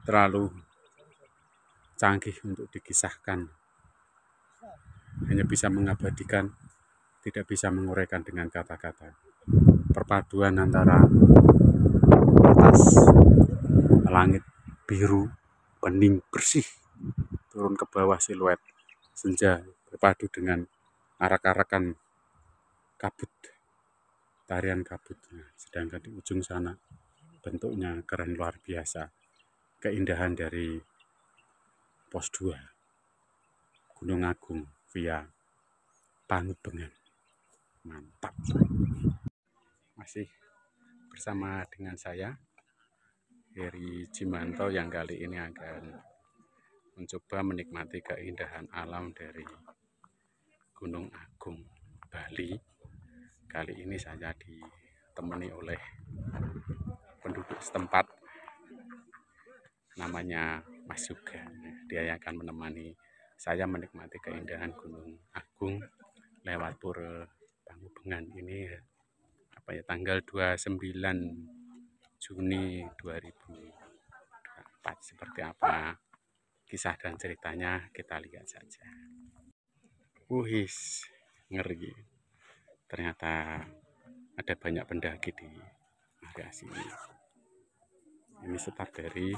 terlalu canggih untuk dikisahkan. Hanya bisa mengabadikan, tidak bisa menguraikan dengan kata-kata. Perpaduan antara atas langit biru, bening bersih, turun ke bawah siluet senja berpadu dengan arak-arakan kabut, tarian kabut. Sedangkan di ujung sana bentuknya keren luar biasa. Keindahan dari pos 2 Gunung Agung via Pangubengan. Mantap. Masih bersama dengan saya Heri Jimanto yang kali ini akan mencoba menikmati keindahan alam dari Gunung Agung, Bali. Kali ini saya ditemani oleh penduduk setempat, namanya Mas Yoga. Dia yang akan menemani saya menikmati keindahan Gunung Agung lewat Pura Pangubengan. Ini tanggal 29 Juni 2024. Seperti apa kisah dan ceritanya, kita lihat saja. Wuhis, ngeri. Ternyata ada banyak pendaki di area sini. Ini start dari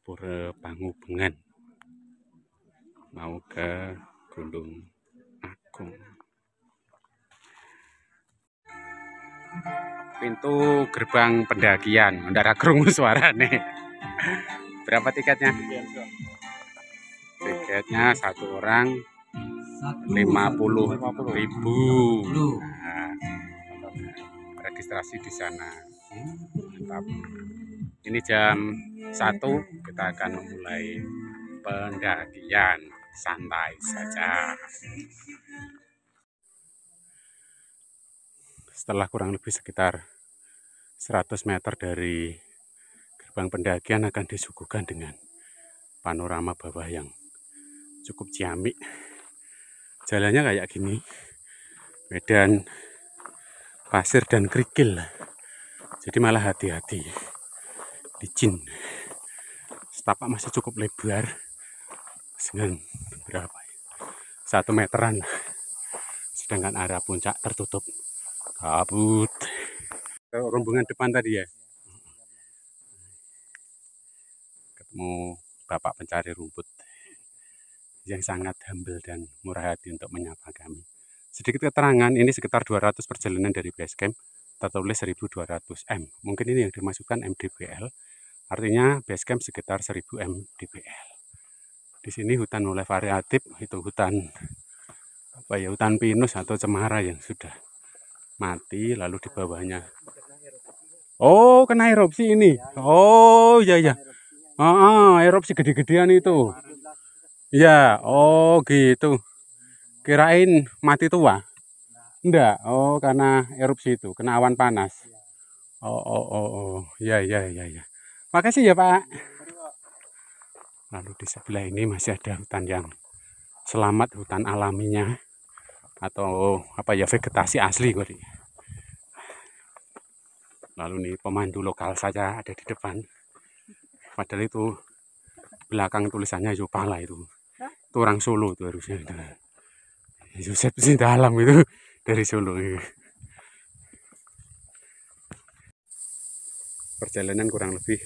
Pura Pangubengan mau ke Gunung Agung. Pintu gerbang pendakian, ndara krungu suarane. Berapa tiketnya? Tiketnya satu orang 50.000. Nah, registrasi di sana. Mantap. Ini jam 1 kita akan memulai pendakian, santai saja. Setelah kurang lebih sekitar 100 meter dari gerbang pendakian akan disuguhkan dengan panorama bawah yang cukup ciamik. Jalannya kayak gini, medan pasir dan kerikil, jadi malah hati-hati, licin. Setapak masih cukup lebar, dengan berapa? 1 meteran, sedangkan area puncak tertutup kabut. Rombongan depan tadi ya, ketemu bapak pencari rumput yang sangat humble dan murah hati untuk menyapa kami. Sedikit keterangan, ini sekitar 200 perjalanan dari base camp, tertulis 1200 M. Mungkin ini yang dimasukkan mdpl, artinya base camp sekitar 1000 mdpl. Di sini hutan mulai variatif, itu hutan hutan pinus atau cemara yang sudah mati, lalu di bawahnya. Oh, kena erupsi ini. Oh, iya ya. Erupsi gede-gedean itu. Ya, oh gitu. Kirain mati tua. Enggak. Oh, karena erupsi itu, kena awan panas. Oh. Ya. Makasih ya, Pak. Lalu di sebelah ini masih ada hutan yang selamat, hutan alaminya atau vegetasi asli kali. Lalu nih pemandu lokal saja ada di depan. Padahal itu belakang tulisannya Yopala itu orang Solo itu harusnya. Yosep Sindalam itu dari Solo. Perjalanan kurang lebih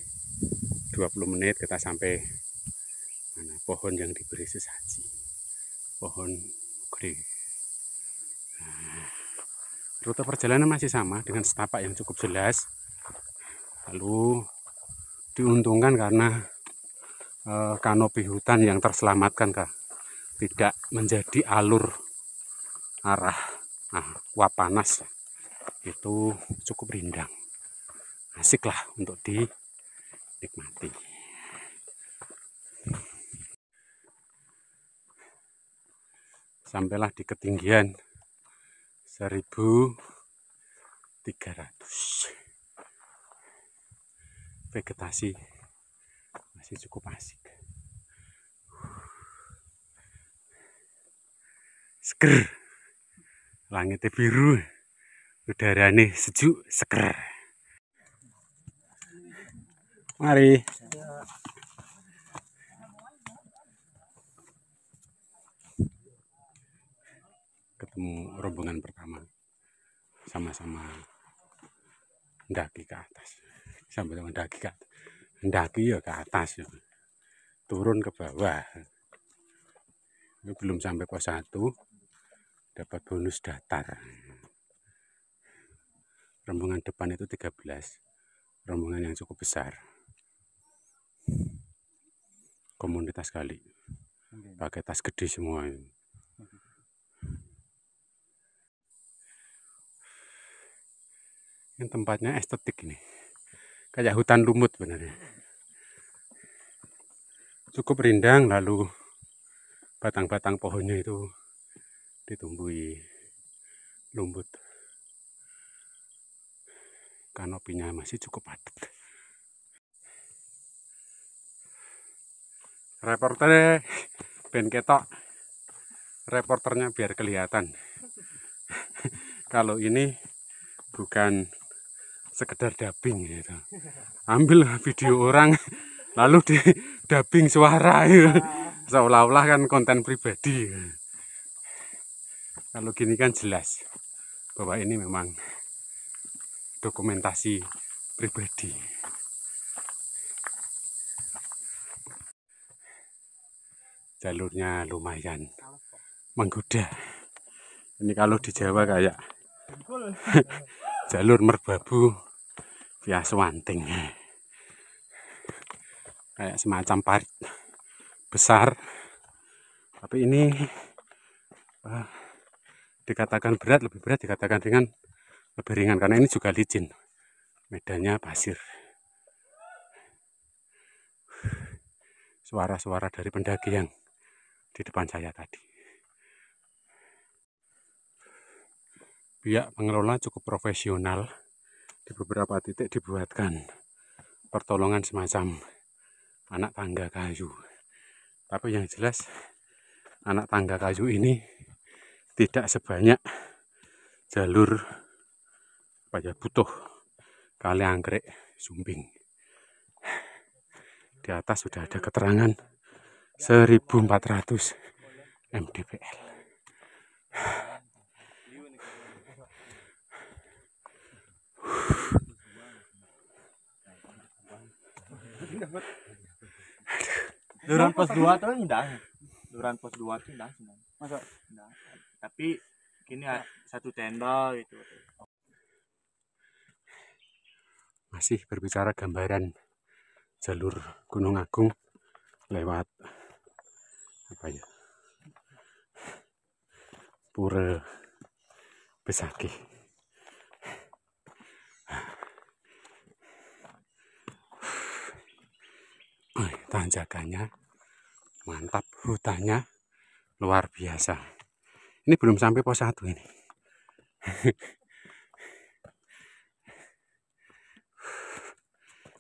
20 menit kita sampai mana pohon yang diberi sesaji. Pohon gede. Rute perjalanan masih sama dengan setapak yang cukup jelas. Lalu diuntungkan karena kanopi hutan yang terselamatkan tidak menjadi alur arah uap panas, itu cukup rindang, asik lah untuk dinikmati. Sampailah di ketinggian 1300. Vegetasi masih cukup asik. Seger, langitnya biru, udaranya sejuk, seger. Mari. rombongan pertama sama-sama mendaki ke atas, sama-sama mendaki ke atas. Mendaki ya ke atas ya. Turun ke bawah. Ini belum sampai pos 1 dapat bonus datar. Rombongan depan itu 13, rombongan yang cukup besar, komunitas kali, pakai tas gede semua. Ini tempatnya estetik ini, kayak hutan lumut benernya. Cukup rindang, lalu batang-batang pohonnya itu ditumbuhi lumbut. Kanopinya masih cukup padat. Reporternya ben ketok, reporternya biar kelihatan. Kalau ini bukan sekedar dubbing gitu. Ambil video orang lalu di dubbing suara gitu. Seolah-olah kan konten pribadi. Kalau gini kan jelas bahwa ini memang dokumentasi pribadi. Jalurnya lumayan menggoda. Ini kalau di Jawa kayak jalur merbabu via Swanting. Kayak semacam parit besar. Tapi ini dikatakan berat, lebih berat, dikatakan ringan, lebih ringan karena ini juga licin. Medannya pasir. Suara-suara dari pendaki yang di depan saya tadi. Pihak pengelola cukup profesional. Di beberapa titik dibuatkan pertolongan semacam anak tangga kayu. Tapi yang jelas anak tangga kayu ini tidak sebanyak jalur butuh kali anggrek Sumbing. Di atas sudah ada keterangan 1400 mdpl. Duran pos 2 tuh indah. Duran pos 2 tuh indah. Masa indah. Tapi kini satu tenda gitu. Masih berbicara gambaran jalur Gunung Agung lewat apa ya? Pura Besakih. Tanjakannya mantap, hutannya luar biasa. Ini belum sampai pos 1 ini.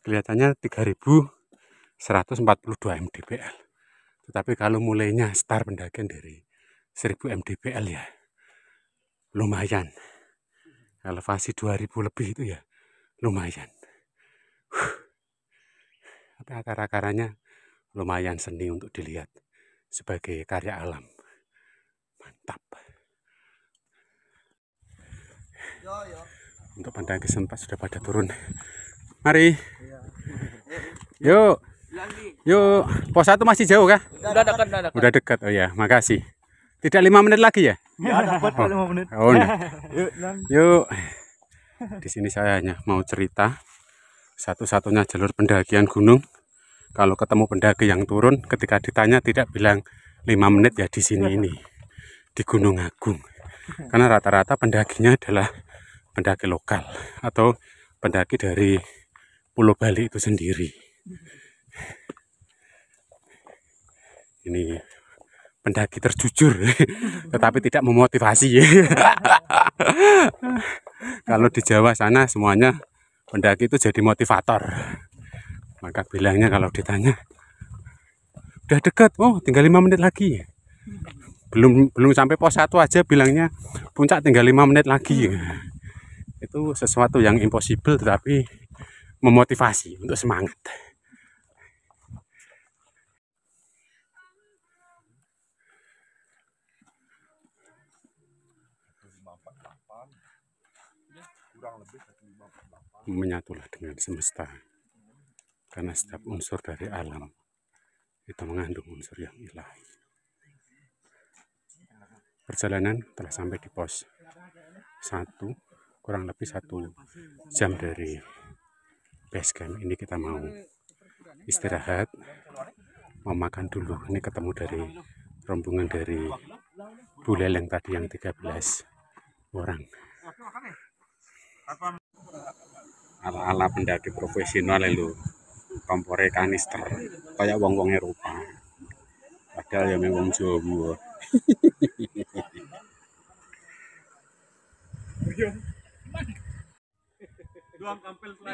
Kelihatannya 3142 mdpl. Tetapi kalau mulainya start pendakian dari 1000 mdpl ya lumayan. Elevasi 2000 lebih itu ya lumayan. Tapi akar-akarannya lumayan seni untuk dilihat sebagai karya alam. Mantap. Untuk pendaki sempat sudah pada turun. Mari. Yuk. Yuk. Pos 1 masih jauh kah? Udah dekat. Oh ya, makasih. Tidak 5 menit lagi ya? Ya, dapat 5 menit. Oh, nah. Yuk. Di sini saya hanya mau cerita satu-satunya jalur pendakian gunung. Kalau ketemu pendaki yang turun, ketika ditanya tidak bilang 5 menit ya di sini ini, di Gunung Agung. Karena rata-rata pendakinya adalah pendaki lokal atau pendaki dari Pulau Bali itu sendiri. Ini pendaki terjujur, tetapi tidak memotivasi. Kalau di Jawa sana semuanya pendaki itu jadi motivator. Maka bilangnya kalau ditanya, udah dekat, oh tinggal 5 menit lagi. Belum sampai pos 1 aja bilangnya puncak tinggal 5 menit lagi. Itu sesuatu yang impossible tetapi memotivasi untuk semangat. menyatulah dengan semesta. Karena setiap unsur dari alam itu mengandung unsur yang ilahi. Perjalanan telah sampai di pos 1, kurang lebih 1 jam dari base camp. Ini kita mau istirahat, mau makan dulu. Ini ketemu dari rombongan dari Buleleng tadi yang 13 orang. Ala-ala pendaki profesional lho. Kompore kanister kayak wong-wong Eropa. Padahal ya memang Jawa.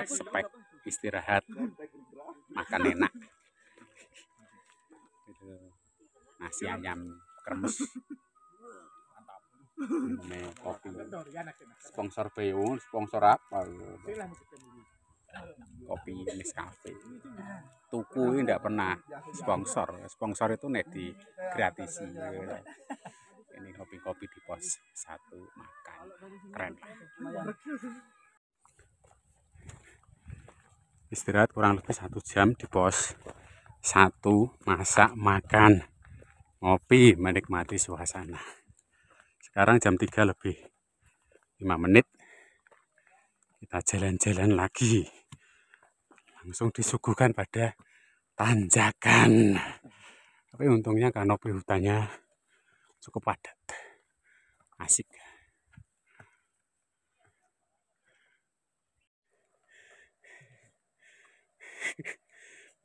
Spek istirahat, makan enak. Nasi ayam kremes. Kopi. Sponsor BO, sponsor apa? Kopi Nescafe. Tuku ini tidak pernah sponsor. Sponsor itu nek di gratisi. Ini kopi-kopi di pos 1 makan. Keren. Istirahat kurang lebih 1 jam di pos 1, masak, makan, ngopi, menikmati suasana. Sekarang jam 3 lebih 5 menit. Kita jalan-jalan lagi. Langsung disuguhkan pada tanjakan. Tapi untungnya kanopi hutannya cukup padat. Asik.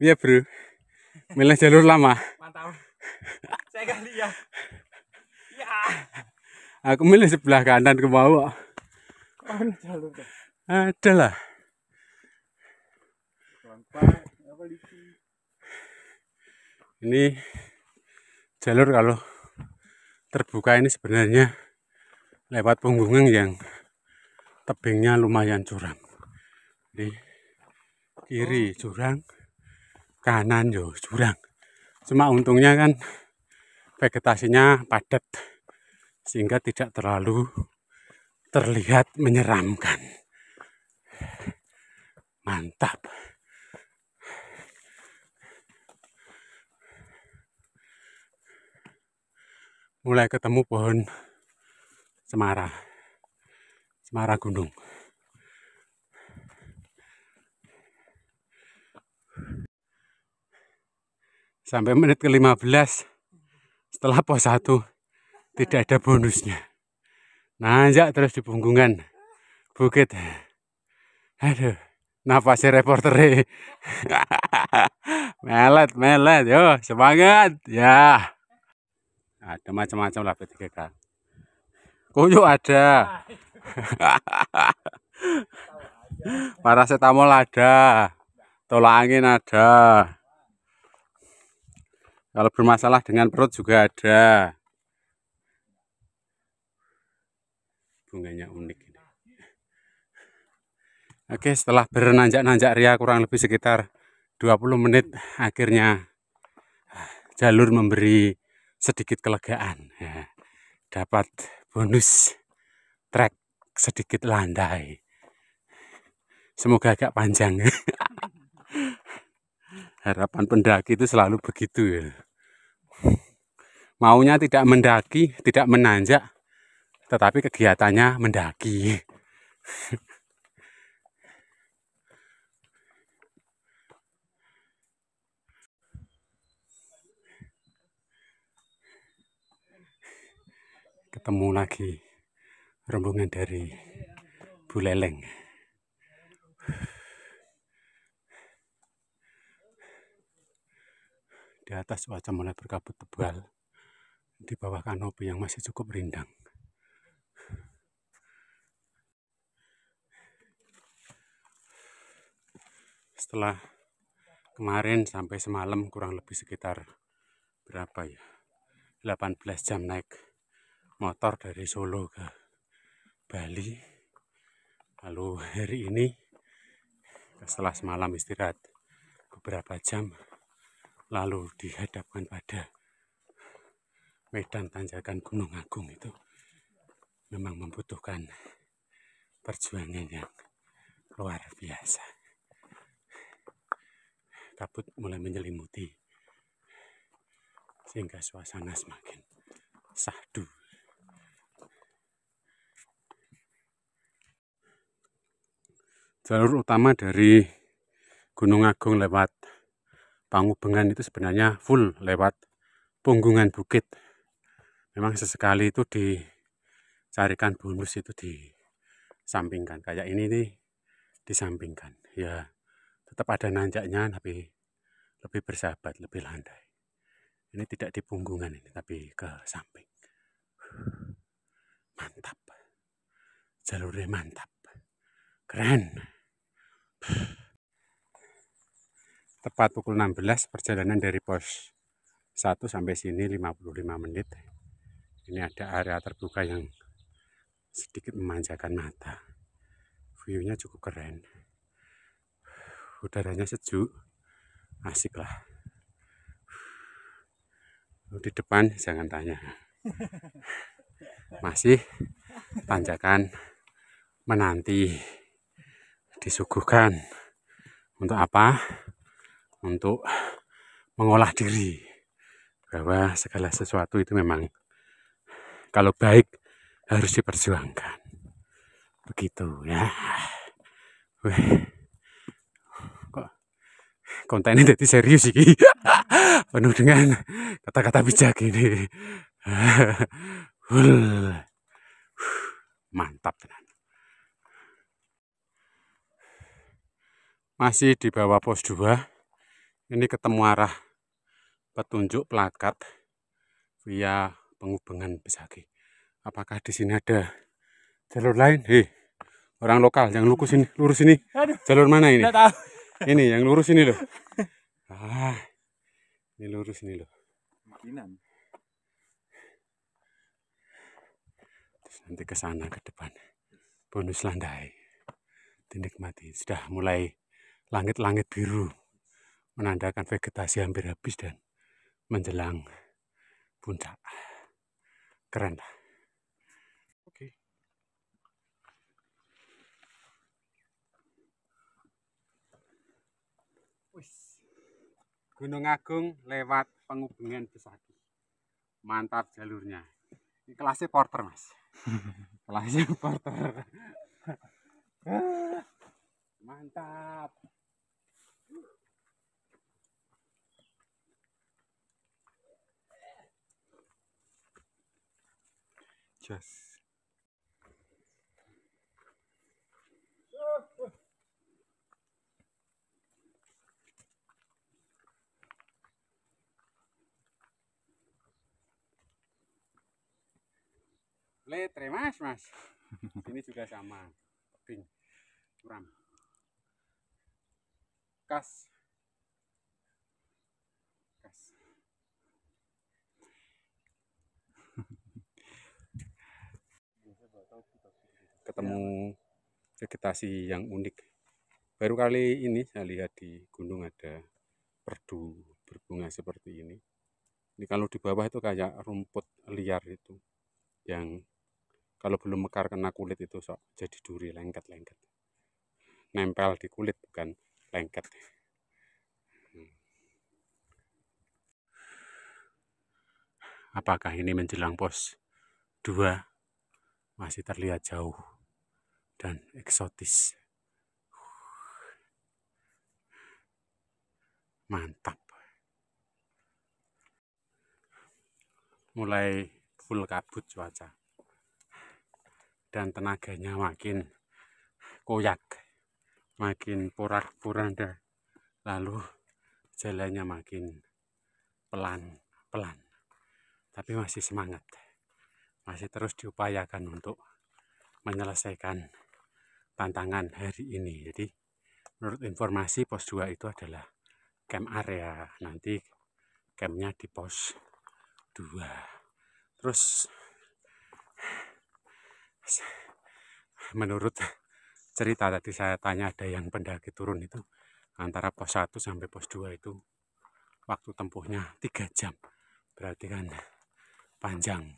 Iya bro, milih jalur lama. Mantap. Saya kali ya. Ya. Aku milih sebelah kanan ke bawah. Mana jalur? Ada lah. Ini jalur kalau terbuka ini sebenarnya lewat punggungan yang tebingnya lumayan curam. Di kiri jurang, kanan yo jurang. Cuma untungnya kan vegetasinya padat sehingga tidak terlalu terlihat menyeramkan. Mantap. Mulai ketemu pohon cemara gunung. Sampai menit ke-15 setelah pos 1 tidak ada bonusnya. Nanjak terus di punggungan bukit. Aduh, napasnya reporter. melet, yo semangat ya. Ada macam-macam lah P3K. Kuyuk ada. Paracetamol ada. Tolak angin ada. Kalau bermasalah dengan perut juga ada. Bunganya unik ini. Oke, setelah bernanjak-nanjak ria kurang lebih sekitar 20 menit, akhirnya jalur memberi sedikit kelegaan. Ya, dapat bonus trek sedikit landai. Semoga agak panjang. Harapan pendaki itu selalu begitu ya. Maunya tidak mendaki, tidak menanjak, tetapi kegiatannya mendaki. Ketemu lagi rombongan dari Buleleng. Di atas cuaca mulai berkabut tebal, di bawah kanopi yang masih cukup rindang. Setelah kemarin sampai semalam kurang lebih sekitar berapa ya? 18 jam naik motor dari Solo ke Bali. Lalu hari ini setelah semalam istirahat beberapa jam, lalu dihadapkan pada medan tanjakan Gunung Agung. Itu memang membutuhkan perjuangan yang luar biasa. Kabut mulai menyelimuti sehingga suasana semakin syahdu. Jalur utama dari Gunung Agung lewat Pangubengan itu sebenarnya full lewat Punggungan Bukit. Memang sesekali itu dicarikan bonus itu disampingkan. Kayak ini nih disampingkan. Ya tetap ada nanjaknya tapi lebih bersahabat, lebih landai. Ini tidak di punggungan ini tapi ke samping. Mantap. Jalurnya mantap. Keren. Tepat pukul 16 perjalanan dari pos 1 sampai sini 55 menit. Ini ada area terbuka yang sedikit memanjakan mata. View-nya cukup keren. Udaranya sejuk. Asik lah. Di depan jangan tanya. Masih tanjakan menanti disuguhkan. Untuk apa? Untuk mengolah diri. Bahwa segala sesuatu itu memang kalau baik harus diperjuangkan. Begitu ya. Wih. Kok kontennya jadi serius sih. Penuh dengan kata-kata bijak ini. Mantap tenan. Masih di bawah pos 2. Ini ketemu arah petunjuk plakat via Pengubengan Besaki. Apakah di sini ada jalur lain? Hei, orang lokal yang lurus ini. Jalur mana ini? Nggak tahu. Ini yang lurus ini loh. Ah, ini lurus ini loh. Terus nanti ke sana ke depan. Bonus landai. Dinikmati. Sudah mulai langit-langit biru. Menandakan vegetasi hampir habis dan menjelang puncak. Keren lah. Oke. Gunung Agung lewat Pengubengan Besaki. Mantap jalurnya. Ini kelasnya porter, Mas. Kelasnya porter. Mantap. Just. Letre mas. Ini juga sama. Pink. Muram. Kas. Ketemu vegetasi yang unik. Baru kali ini saya lihat di gunung ada perdu berbunga seperti ini. Ini kalau di bawah itu kayak rumput liar itu. Yang kalau belum mekar kena kulit itu sok jadi duri, lengket-lengket. Nempel di kulit bukan lengket. Apakah ini menjelang pos 2? Masih terlihat jauh dan eksotis. Mantap. Mulai full kabut cuaca. Dan tenaganya makin koyak. Makin porak-poranda. Lalu jalannya makin pelan-pelan. Tapi masih semangat. Masih terus diupayakan untuk menyelesaikan tantangan hari ini. Jadi menurut informasi pos 2 itu adalah camp area. Nanti campnya di pos 2. Terus menurut cerita tadi saya tanya ada yang pendaki turun itu antara pos 1 sampai pos 2 itu waktu tempuhnya 3 jam. Berarti kan panjang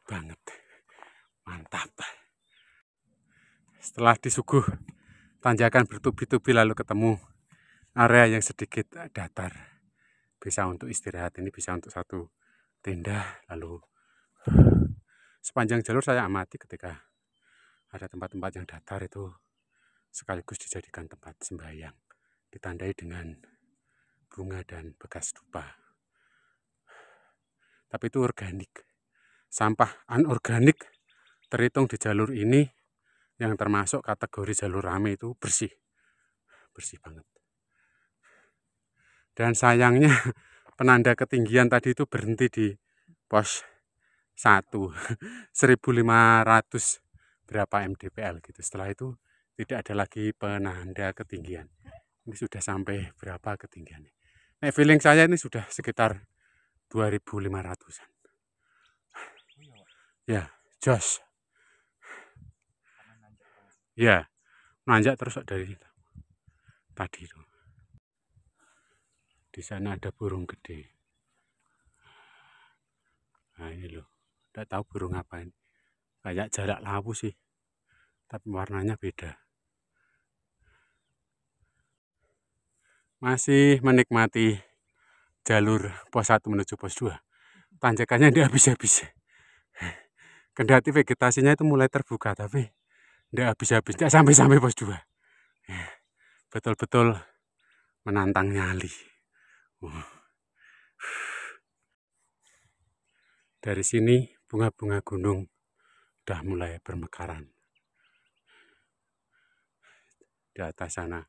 banget. Mantap. Setelah disuguh tanjakan bertubi-tubi lalu ketemu area yang sedikit datar. Bisa untuk istirahat, ini bisa untuk satu tenda. Lalu sepanjang jalur saya amati ketika ada tempat-tempat yang datar itu sekaligus dijadikan tempat sembahyang, ditandai dengan bunga dan bekas dupa. Tapi itu organik. Sampah anorganik terhitung di jalur ini yang termasuk kategori jalur rame itu bersih. Bersih banget. Dan sayangnya penanda ketinggian tadi itu berhenti di pos 1 1500 berapa mdpl gitu. Setelah itu tidak ada lagi penanda ketinggian. Ini sudah sampai berapa ketinggiannya? Nah, feeling saya ini sudah sekitar 2500-an. Ya, jos. Ya, nanjak terus dari tadi itu. Di sana ada burung gede. Nah ini loh, tidak tahu burung apa ini. Kayak jalak lawu sih, tapi warnanya beda. Masih menikmati jalur pos 1 menuju pos 2. Tanjakannya tidak habis-habis. Kendati vegetasinya itu mulai terbuka, tapi tidak habis-habis, tidak sampai-sampai pos 2. Betul-betul menantang nyali. Dari sini bunga-bunga gunung sudah mulai bermekaran. Di atas sana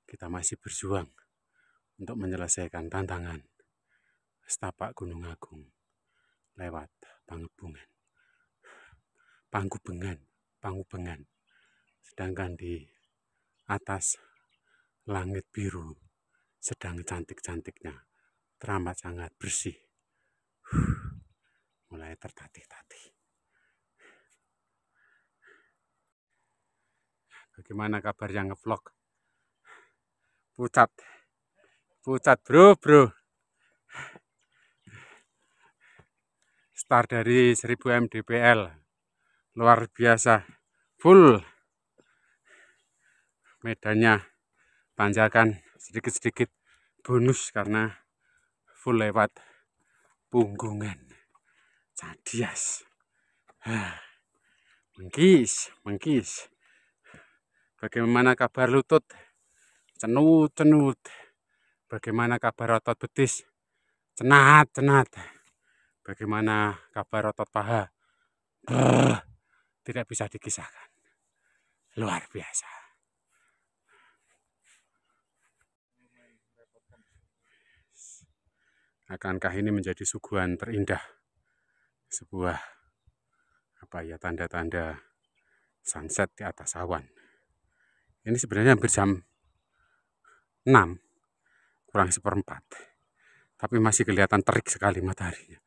kita masih berjuang untuk menyelesaikan tantangan setapak Gunung Agung lewat Panggubengan. Sedangkan di atas langit biru sedang cantik-cantiknya, teramat sangat bersih. Mulai tertatih-tatih. Bagaimana kabar yang ngevlog? Pucat bro. Start dari 1000 mdpl, luar biasa, full. Medannya tanjakan sedikit-sedikit bonus karena full lewat Punggungan. Cadias. Mengkis. Bagaimana kabar lutut? Cenut. Bagaimana kabar otot betis? Cenat. Bagaimana kabar otot paha? Tidak bisa dikisahkan. Luar biasa. Akankah ini menjadi suguhan terindah? Sebuah tanda-tanda sunset di atas awan. Ini sebenarnya hampir jam 6 kurang 1/4, tapi masih kelihatan terik sekali mataharinya.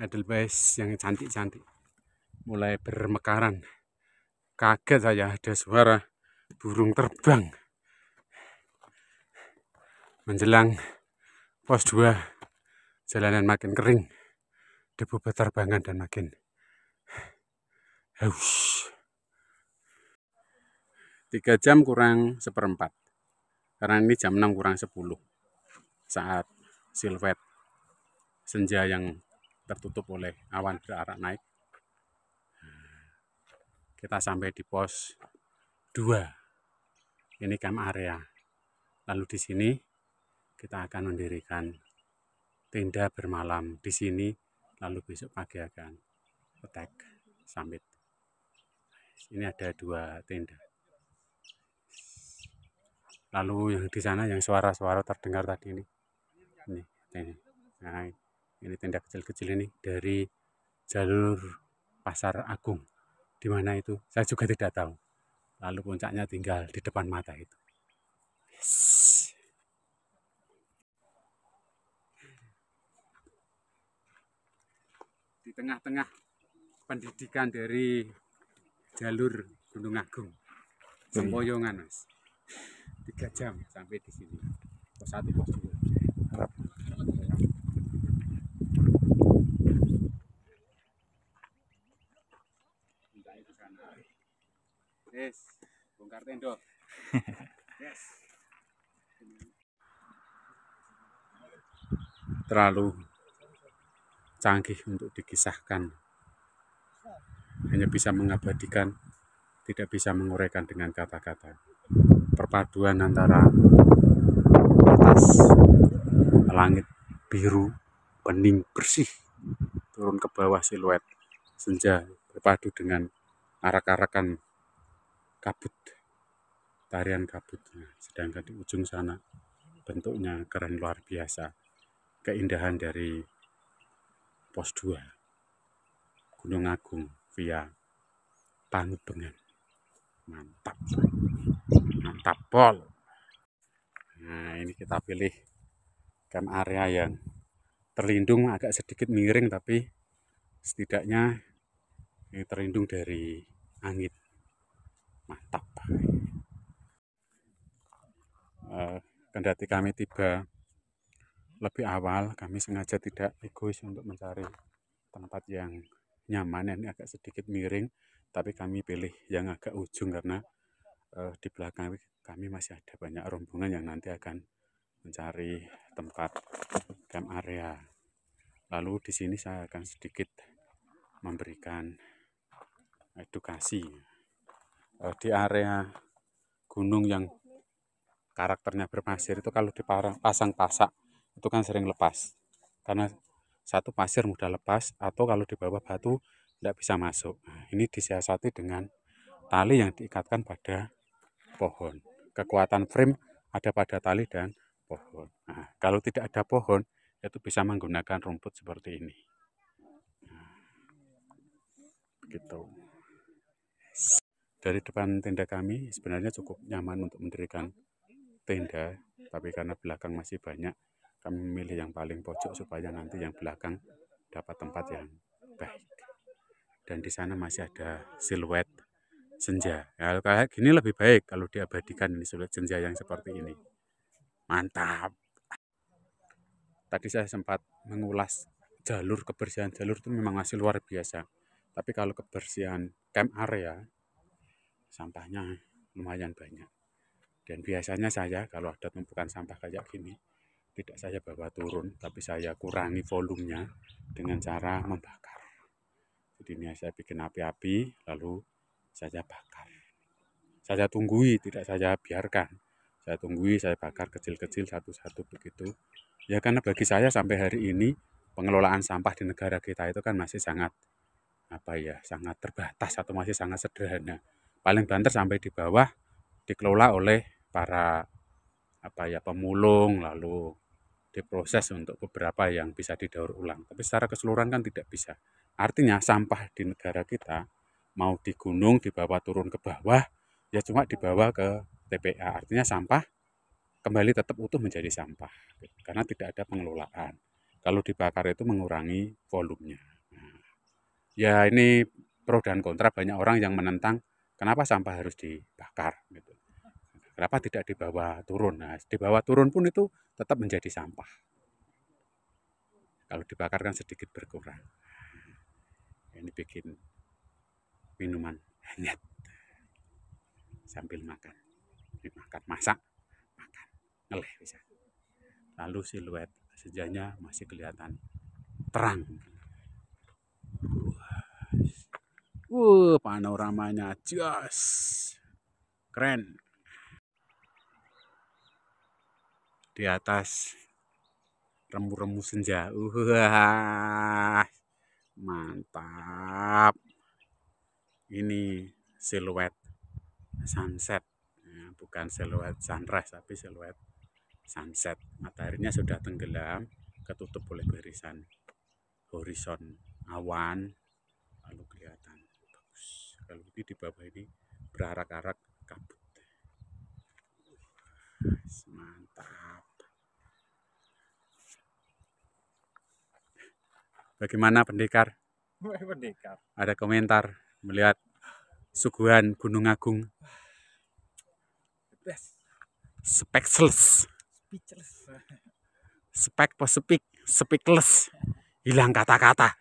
Edelweiss yang cantik-cantik mulai bermekaran. Kaget saya ada suara burung terbang. Menjelang pos 2, jalanan makin kering, debu beterbangan dan makin haus. 3 jam kurang 1/4, karena ini jam 6 kurang 10, saat siluet senja yang tertutup oleh awan berarak naik. Kita sampai di pos 2, ini camp area. Lalu di sini kita akan mendirikan tenda bermalam di sini, lalu besok pagi akan petek summit. Ini ada 2 tenda. Lalu yang di sana yang suara-suara terdengar tadi ini. Nah, ini tenda kecil-kecil ini dari jalur Pasar Agung. Di mana itu? Saya juga tidak tahu. Lalu puncaknya tinggal di depan mata itu. Yes. Di tengah-tengah pendidikan dari jalur Gunung Agung, sempoyongan mas, 3 jam sampai di sini, pos 1 pos 2. Yes, bongkar tenda. Yes. Terlalu canggih untuk dikisahkan. Hanya bisa mengabadikan, tidak bisa menguraikan dengan kata-kata. Perpaduan antara atas langit biru, bening, bersih, turun ke bawah siluet senja berpadu dengan arak-arakan kabut, tarian kabut. Sedangkan di ujung sana bentuknya keren luar biasa. Keindahan dari pos 2 Gunung Agung via Pangubengan. Mantap. Mantap pol. Nah, ini kita pilih camp area yang terlindung, agak sedikit miring tapi setidaknya ini terlindung dari angin. Mantap. Kendati kami tiba lebih awal, kami sengaja tidak egois untuk mencari tempat yang nyaman. Ini agak sedikit miring, tapi kami pilih yang agak ujung karena di belakang kami masih ada banyak rombongan yang nanti akan mencari tempat camp area. Lalu di sini saya akan sedikit memberikan edukasi di area gunung yang karakternya berpasir itu kalau dipasang pasak itu kan sering lepas karena satu pasir mudah lepas atau kalau di bawah batu tidak bisa masuk. Nah, ini disiasati dengan tali yang diikatkan pada pohon. Kekuatan frame ada pada tali dan pohon. Nah, kalau tidak ada pohon itu bisa menggunakan rumput seperti ini. Nah, begitu. Dari depan tenda kami sebenarnya cukup nyaman untuk mendirikan tenda, tapi karena belakang masih banyak, kami memilih yang paling pojok supaya nanti yang belakang dapat tempat yang baik. Dan di sana masih ada siluet senja. Ya, kayak gini lebih baik kalau diabadikan ini siluet senja yang seperti ini. Mantap. Tadi saya sempat mengulas jalur, kebersihan jalur itu memang masih luar biasa. Tapi kalau kebersihan camp area, sampahnya lumayan banyak. Dan biasanya saya kalau ada tumpukan sampah kayak gini, tidak saya bawa turun, tapi saya kurangi volumenya dengan cara membakar. Jadi ini saya bikin api-api, lalu saya bakar. Saya tunggui, tidak saya biarkan. Saya tunggui, saya bakar kecil-kecil satu-satu begitu. Ya karena bagi saya sampai hari ini pengelolaan sampah di negara kita itu kan masih sangat sangat terbatas atau masih sangat sederhana. Paling banter sampai di bawah dikelola oleh para pemulung, lalu diproses untuk beberapa yang bisa didaur ulang. Tapi secara keseluruhan kan tidak bisa. Artinya sampah di negara kita mau di gunung dibawa turun ke bawah, ya cuma dibawa ke TPA. Artinya sampah kembali tetap utuh menjadi sampah karena tidak ada pengelolaan. Kalau dibakar itu mengurangi volumenya. Nah, ya ini pro dan kontra, banyak orang yang menentang kenapa sampah harus dibakar gitu. Kenapa tidak dibawa turun? Nah, dibawa turun pun itu tetap menjadi sampah. Kalau dibakar kan sedikit berkurang. Ini bikin minuman hangat sambil makan. Makan, masak, makan, ngeleh bisa. Lalu siluet senjanya masih kelihatan terang. Panoramanya jos. Keren. Di atas remu-remu senja. Mantap. Ini siluet sunset. Ya, bukan siluet sunrise tapi siluet sunset. Mataharinya sudah tenggelam, ketutup oleh barisan horizon awan, lalu kelihatan bagus. Kalau ini di bawah ini berarak-arak kabut. Mantap. Bagaimana pendekar? Ada komentar melihat suguhan Gunung Agung? Speechless. Speechless. Hilang kata-kata.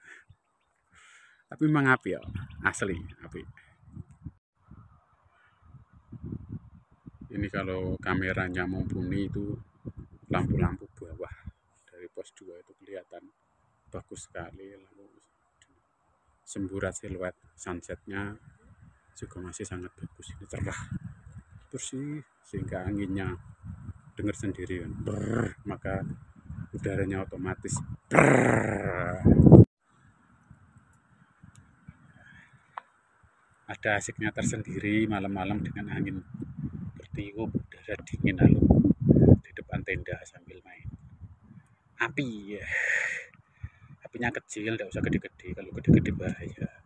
Tapi memang api ya, asli api. Ini kalau kameranya mumpuni itu lampu-lampu bawah dari pos 2 itu kelihatan bagus sekali, lalu semburat siluet sunsetnya juga masih sangat bagus, ini cerah bersih sehingga anginnya dengar sendiri kan, maka udaranya otomatis ada asiknya tersendiri malam-malam dengan angin bertiup, udara dingin lalu di depan tenda sambil main api ya. Apinya kecil, tidak usah gede-gede, kalau gede-gede bahaya.